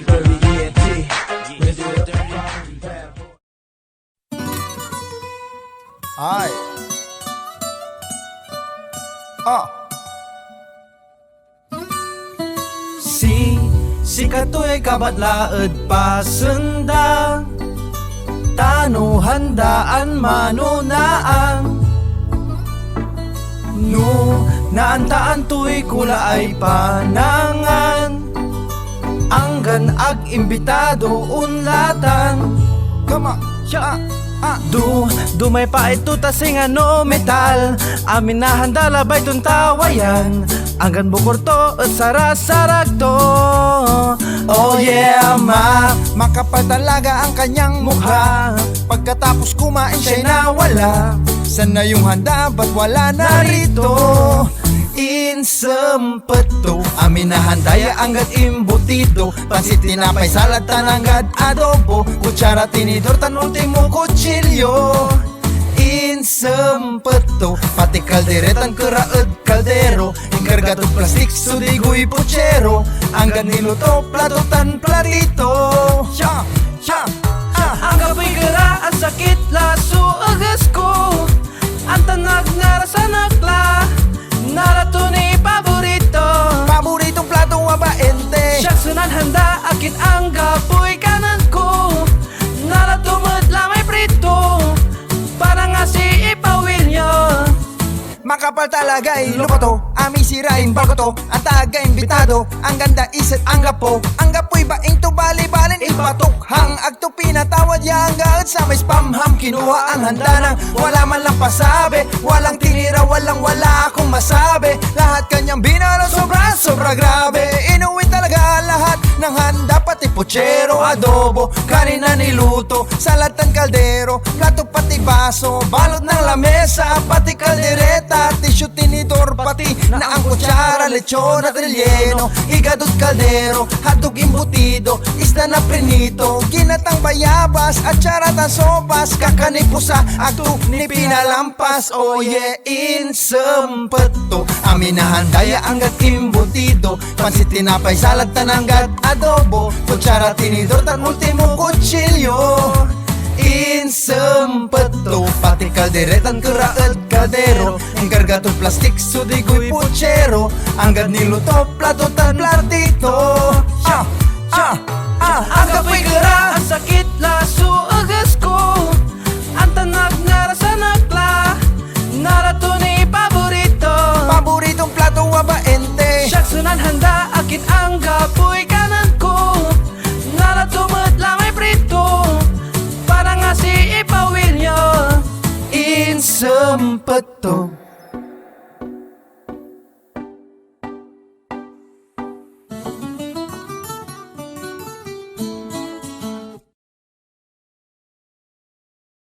dirty ENT. We do the dirty bad boy. Ay. Si katoy kabatlaed pasenda tano handaan manunaan no naantaan tuy kula ay panangan anggan ag imbitado unlatan kama siya do may pa ito tasing ano metal amin na handa labay tong tawayan anggan bukor to at sarasarag to. Oh yeah makapal talaga ang kanyang mukha pagkatapos kumain siya'y nawala sana yung handa ba't wala na rito insempeto amin na handaya anggat imbutido pansit tinapay salad tananggad adobo kutsara tinidor tan ultimo kutsilyo insempeto pati kalderetan keraed kaldero ingkargato plastik sudiguy puchero anggan niluto plato tan platito ang kapoy kera ang sakit laso agas ko ang tanag narasa nagla narato ni paboritong plato wabaente siyak sunan handa akin ang kapoy kanan ko narato madla may prito para nga si ipawil niya makapal talaga ilukoto ami sirain balkoto ang taga imbitado ang ganda iset ang gapoy baing to bali-balin ipatok hang agto pinatawad ya ang gaot sa may spam ham kinuha ang handa nang wala man lang pasabi walang tinira wala akong masabi lahat kanyang binalo sobra grabe inuwi talaga lahat ng handa pati puchero adobo kanina niluto salad tan kaldero plato pati baso balot ng lamesa pati kaldereta tissue tinidor pati na ang kutsara lechon at relleno higadot kaldero hotdog imbutido isda na prinito ginatang bayabas at charata sopas kakanipusa agto ni pinalampas oh yeah insempeto amin na handaya anggat imbutido pansit tinapay salad tananggad adobo kutsara tinidor tan ultimo kutsilyo insempeto pati kalderetan keraed kaldero ingkargato plastik sudiguy puchero anggan niluto plato tan platito ang kapoy kera ang sakit laso agas ko ang tanag narasa nagla narato ni paboritong plato wabaente siyak sunan handa akin ang kapoy kanan ko narato madla may prito para nga si ipawil niya insempeto